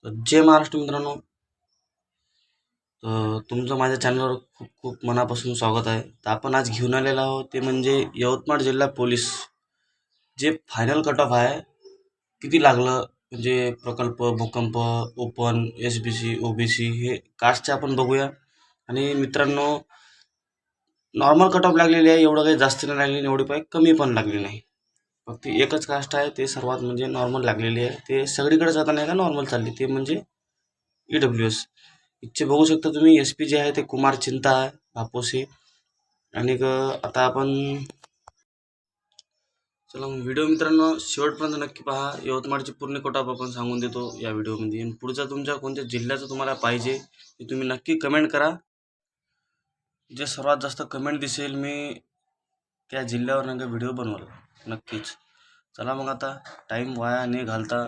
तर जय महाराष्ट्र मित्रांनो. तर तुमचं माझ्या चॅनलवर खूप खूप मनापासून स्वागत आहे. तर आपण आज घेऊन आलेलो आहोत ते म्हणजे यवतमाळ जिल्हा पोलीस जे फायनल कट ऑफ आहे किती लागलं, म्हणजे प्रकल्प, भूकंप, ओपन, SBC, OBC हे कास्टचे आपण बघूया. आणि मित्रांनो, नॉर्मल कट ऑफ लागलेली आहे, एवढं काही जास्त नाही लागली, एवढी काही कमी पण लागली नाही. फक्त एकच कास्ट आहे ते सर्वात म्हणजे नॉर्मल लागलेली आहे, ते सगळीकडे जाता नाही का नॉर्मल चालली, ते म्हणजे EWS. इथचे बघू शकता तुम्ही, SP जे आहे ते कुमार चिंता आहे, बापोसे. आणि आता आपण चला मग व्हिडिओ मित्रांनो शेवटपर्यंत नक्की पहा. यवतमाळची पूर्ण कट-ऑफ आपण सांगून देतो या व्हिडिओमध्ये. आणि पुढचा तुमच्या कोणत्या जिल्ह्याचं तुम्हाला पाहिजे ते तुम्ही नक्की कमेंट करा. जे सर्वात जास्त कमेंट दिसेल मी त्या जिल्ह्यावर नाही का व्हिडिओ बनवल नक्कीच. चला मग आता टाईम वाया न घालता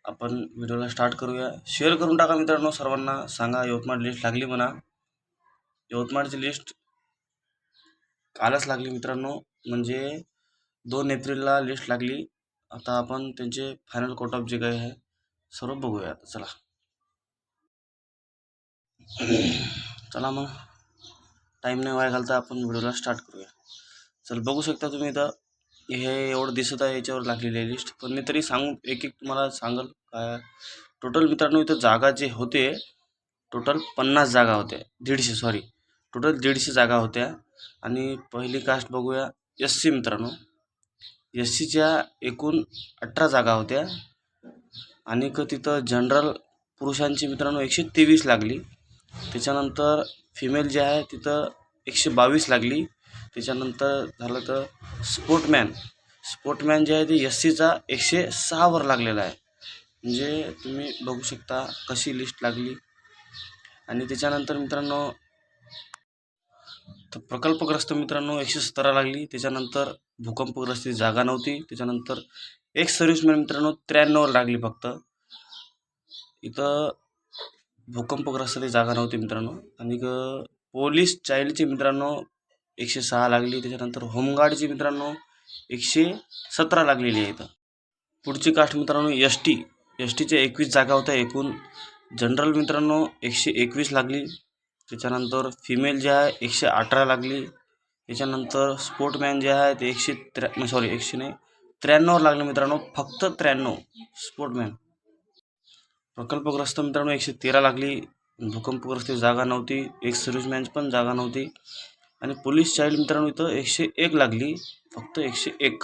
आपण व्हिडिओला स्टार्ट करूया. शेअर करून टाका मित्रांनो, सर्वांना सांगा यवतमाळ लिस्ट लागली म्हणा. यवतमाळची लिस्ट कालच लागली मित्रांनो, म्हणजे 2 एप्रिलला लिस्ट लागली. आता आपण त्यांचे फायनल कट ऑफ जे काही आहे सर्व बघूया. चला चला मग टाईम नाही वाया घालता आपण व्हिडिओला स्टार्ट करूया. चल बघू शकता तुम्ही इथं हे एवढं दिसत आहे, याच्यावर लागलेली आहे लिस्ट. पण मी तरी सांगू एक एक तुम्हाला सांगल काय टोटल मित्रांनो. इथं जागा जे होते टोटल 50 जागा होत्या, 150 टोटल 150 जागा होत्या. आणि पहिली कास्ट बघूया SC मित्रांनो. SCच्या एकूण 18 जागा होत्या. आणि तिथं जनरल पुरुषांची मित्रांनो 123 लागली. त्याच्यानंतर फिमेल जे आहे तिथं 122 लागली. त्याच्यानंतर झालं तर स्पोर्टमॅन जे आहे ते SCचा 106 वर लागलेला आहे. म्हणजे तुम्ही बघू शकता कशी लिस्ट लागली. आणि त्याच्यानंतर मित्रांनो तर प्रकल्पग्रस्त मित्रांनो 117 लागली. त्याच्यानंतर भूकंपग्रस्त जागा नव्हती. त्याच्यानंतर एक्स सर्व्हिसमॅन मित्रांनो 93 वर लागली फक्त. इथं भूकंपग्रस्त जागा नव्हती मित्रांनो. आणि पोलीस चाइल्डची मित्रांनो 106 लागली. त्याच्यानंतर होमगार्डची मित्रांनो 117 लागलेली आहे. इथं पुढची कास्ट मित्रांनो STच्या 21 जागा होत्या एकूण. जनरल मित्रांनो 121 लागली. त्याच्यानंतर फिमेल जे आहे 118 लागली. त्याच्यानंतर स्पोर्टमॅन जे आहे ते 193 लागले मित्रांनो, फक्त 93 स्पोर्टमॅन. प्रकल्पग्रस्त मित्रांनो 113 लागली. भूकंपग्रस्त जागा नव्हती. एक सर्व्हिसमॅन पण जागा नव्हती. आणि पोलीस चाइल्ड मित्रांनो इथं 101 लागली, फक्त 101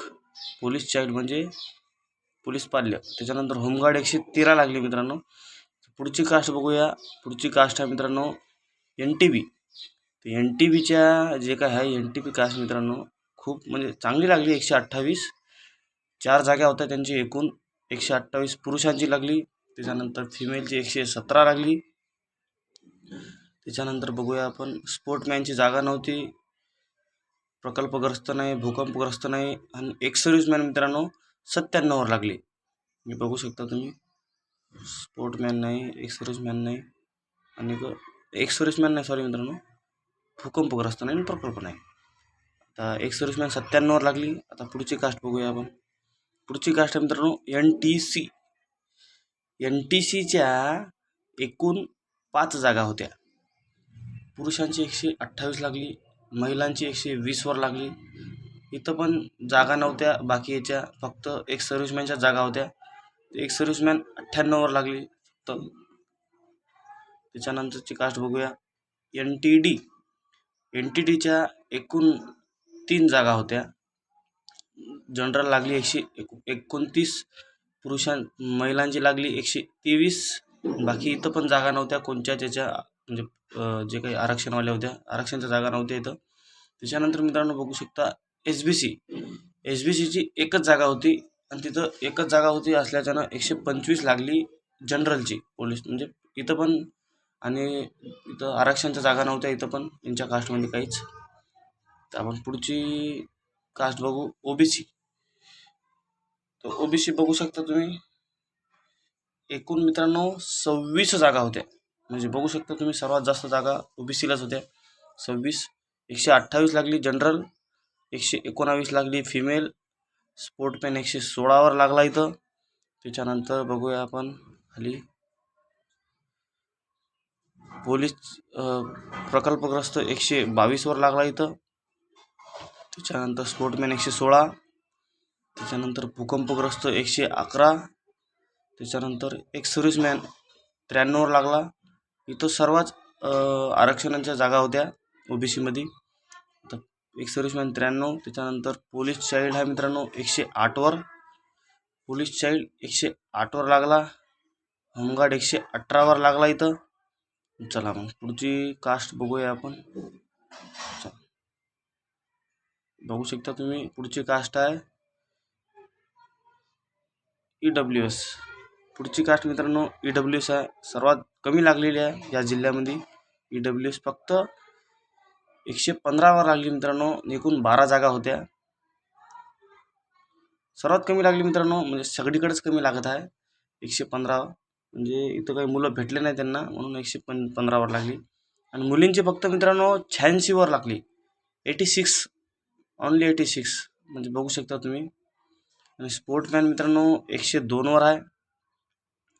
पोलीस चाइल्ड म्हणजे पोलीस पाल्य. त्याच्यानंतर होमगार्ड 113 लागली मित्रांनो. पुढची कास्ट बघूया. पुढची कास्ट आहे मित्रांनो NTB. तर NTBच्या जे काय आहे NTB कास्ट मित्रांनो खूप म्हणजे चांगली लागली, 128. 4 जागा होत्या त्यांची एकूण. 128 पुरुषांची लागली. त्याच्यानंतर फिमेलची 117 लागली. त्याच्यानंतर बघूया आपण स्पोर्टमॅनची जागा नव्हती, प्रकल्पग्रस्त नाही, भूकंपग्रस्त नाही. आणि एक सर्व्हिसमॅन मित्रांनो 97 वर लागली. मी बघू शकता तुम्ही, स्पोर्टमॅन नाही, एक सर्व्हिसमॅन नाही. आणि एक सर्व्हिसमॅन नाही, सॉरी मित्रांनो, भूकंपग्रस्त नाही आणि प्रकल्प नाही. आता एक सर्व्हिसमॅन 97 वर लागली. आता पुढची कास्ट बघूया आपण. पुढची कास्ट आहे मित्रांनो NTC. NTCच्या एकूण 5 जागा होत्या. पुरुषांची 128 लागली, महिलांची 120 वर लागली. इथं पण जागा नव्हत्या बाकी याच्या, फक्त एक सर्व्हिसमॅनच्या जागा होत्या. एक सर्व्हिसमॅन 98 वर लागली फक्त. त्याच्यानंतरची कास्ट बघूया NTD. NTDच्या एकूण 3 जागा होत्या. जनरल लागली 129, महिलांची लागली 123. बाकी इथं पण जागा नव्हत्या कोणत्या त्याच्या, म्हणजे जे काही आरक्षणवाल्या होत्या आरक्षणच्या जागा नव्हत्या इथं. त्याच्यानंतर मित्रांनो बघू शकता SBCची एकच जागा होती. आणि तिथं एकच जागा होती असल्याच्यानं 125 लागली जनरलची पोलीस, म्हणजे इथं पण. आणि इथं आरक्षणच्या जागा नव्हत्या इथं पण यांच्या कास्टमध्ये काहीच. तर आपण पुढची कास्ट बघू OBC. तर OBC बघू शकता तुम्ही, एकूण मित्रांनो 26 जागा होत्या. म्हणजे बघू शकता तुम्ही सर्वात जास्त जागा OBCलाच होत्या 26. 128 लागली जनरल, 119 लागली फिमेल, स्पोर्टमॅन 116 वर लागला इथं. त्याच्यानंतर बघूया आपण खाली पोलीस प्रकल्पग्रस्त 122 वर लागला इथं. त्याच्यानंतर स्पोर्टमॅन 116, त्याच्यानंतर भूकंपग्रस्त 111, त्याच्यानंतर एक सर्व्हिसमॅन 93 वर लागला. इथं सर्वच आरक्षणाच्या जागा होत्या ओबीसीमध्ये. तर एक सर्व्हिसमॅन 93, त्याच्यानंतर पोलीस चाइल्ड आहे मित्रांनो 108 वर, पोलीस चाइल्ड 108 वर लागला. होमगार्ड 118 वर लागला इथं. चला मग पुढची कास्ट बघूया आपण. बघू शकता तुम्ही पुढची कास्ट आहे EWS. पुढची कास्ट मित्रांनो EWS आहे. सर्वात कमी लागलेली आहे या जिल्ह्यामध्ये. EWS फक्त 115 वर लागली मित्रांनो. एकूण 12 जागा होत्या. सर्वात कमी लागली मित्रांनो, म्हणजे सगळीकडेच कमी लागत आहे 115. म्हणजे इथं काही मुलं भेटले नाही त्यांना, म्हणून 115 वर लागली. आणि मुलींची फक्त मित्रांनो 86 वर लागली. 86, ओनली 86, म्हणजे बघू शकता तुम्ही. आणि स्पोर्टमॅन मित्रांनो 102 वर आहे.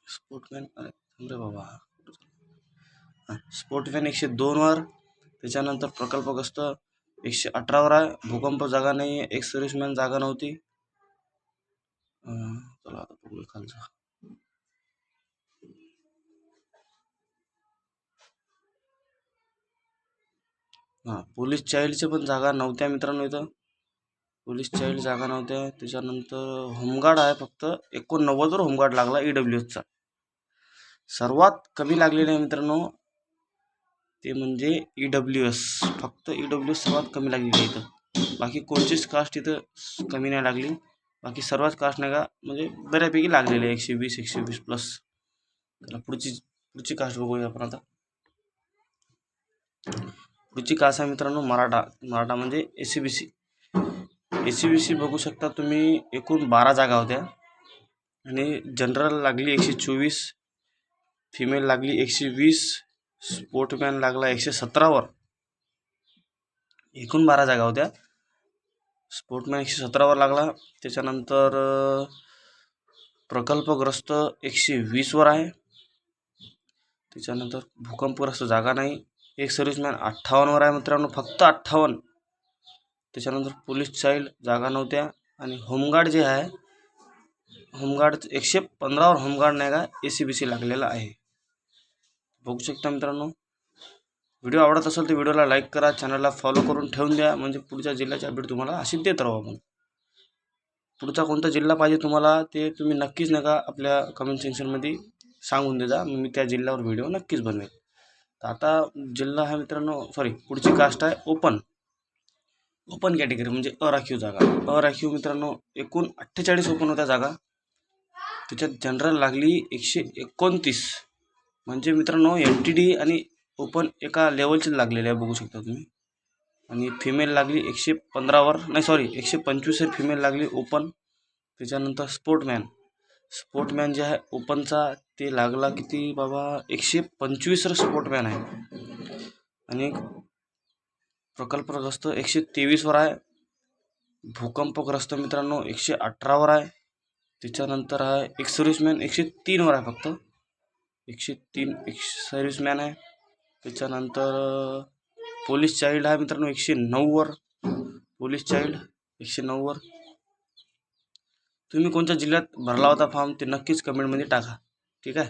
स्पोर्टमॅन अरे बाबा स्पोर्टमॅन 102 वर. त्याच्यानंतर प्रकल्पग्रस्त 118 वर आहे. भूकंप जागा नाही आहे. एक सर्व्हिसमॅन जागा नव्हती. चला आता बघूया खालचा. पोलीस चाइल्डच्या पण जागा नव्हत्या मित्रांनो इथं. पोलीस चाइल्ड जागा नव्हत्या. त्याच्यानंतर होमगार्ड आहे फक्त 89 वर होमगार्ड लागला EWSचा. सर्वात कमी लागलेले आहे मित्रांनो ते म्हणजे EWS. फक्त EWS सर्वात कमी लागलेली आहे इथं. बाकी कोणतीच कास्ट इथं कमी नाही लागली. बाकी सर्वच कास्ट नाही का म्हणजे बऱ्यापैकी लागलेले आहे 120 प्लस. त्याला पुढची कास्ट बघूया आपण आता. पुढची कास्ट आहे मित्रांनो मराठा म्हणजे SC/BC बघू शकता तुम्ही. एकूण 12 जागा होत्या. आणि जनरल लागली 124, फिमेल लागली 120, स्पोर्टमॅन लागला 117 वर. एकूण 12 जागा होत्या. स्पोर्टमॅन 117 वर लागला. त्याच्यानंतर प्रकल्पग्रस्त 120 वर आहे. त्याच्यानंतर भूकंपग्रस्त जागा नाही. एक सर्व्हिसमॅन 58 वर आहे मित्रांनो, फक्त 58. त्याच्यानंतर पोलीस चाइल्ड जागा नव्हत्या. आणि होमगार्ड जे आहे, होमगार्ड 115 वर होमगार्ड नाही का SC/BC लागलेला आहे. बघू शकता मित्रांनो. व्हिडिओ आवडत असेल तर व्हिडिओला लाईक करा, चॅनलला फॉलो करून ठेवून द्या, म्हणजे पुढच्या जिल्ह्याचे अपडेट तुम्हाला अशी देत राहू आपण. पुढचा कोणता जिल्हा पाहिजे तुम्हाला ते तुम्ही नक्कीच नका आपल्या कमेंट सेक्शनमध्ये सांगून दे जा. मी त्या जिल्ह्यावर व्हिडिओ नक्कीच बनवेल. तर आता जिल्हा आहे मित्रांनो, पुढची कास्ट आहे ओपन कॅटेगरी म्हणजे अराखीव जागा. अराखीव मित्रांनो एकूण 48 ओपन होत्या जागा. त्याच्यात जनरल लागली 129. म्हणजे मित्रांनो NTD आणि ओपन एका लेवलचे लागलेले आहे बघू शकता तुम्ही. आणि फिमेल लागली 115 वर, नाही सॉरी 125 फिमेल लागली ओपन. त्याच्यानंतर स्पोर्टमॅन जे आहे ओपनचा ते लागला किती बाबा 125 स्पोर्टमॅन आहे. आणि प्रकल्पग्रस्त 123 वर आहे. भूकंपग्रस्त मित्रांनो 118 वर आहे. त्याच्यानंतर आहे एक सर्व्हिसमॅन 103 वर आहे. फक्त 103 एक सर्व्हिसमॅन आहे. त्याच्यानंतर पोलीस चाइल्ड आहे मित्रांनो 109 वर. पोलीस चाइल्ड 109 वर. तुम्ही कोणत्या जिल्ह्यात भरला होता फॉर्म ते नक्कीच कमेंटमध्ये टाका, ठीक आहे.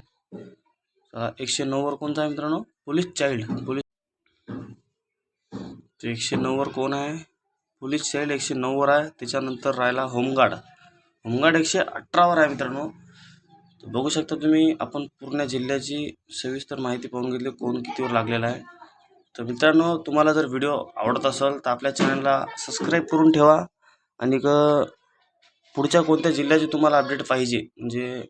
109 वर कोणता आहे मित्रांनो पोलीस चाइल्ड. 109 वर कोण आहे पोलीस चाइल्ड 109 वर आहे. त्याच्यानंतर राहिला होमगार्ड 118 वर आहे मित्रांनो. बघू शकता तुम्ही. आपण पूर्ण जिल्ह्याची सविस्तर माहिती पाहून घेतली कोण कितीवर लागलेला आहे. तर मित्रांनो तुम्हाला जर व्हिडिओ आवडत असेल तर आपल्या चॅनलला सबस्क्राईब करून ठेवा. आणि पुढच्या कोणत्या जिल्ह्याची तुम्हाला अपडेट पाहिजे म्हणजे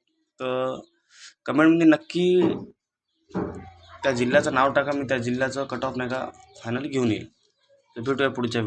कमेंटमध्ये नक्की त्या जिल्ह्याचं नाव टाका. मी त्या जिल्ह्याचं कट ऑफ नाही का फायनल घेऊन येईल. तर भेटूया पुढच्या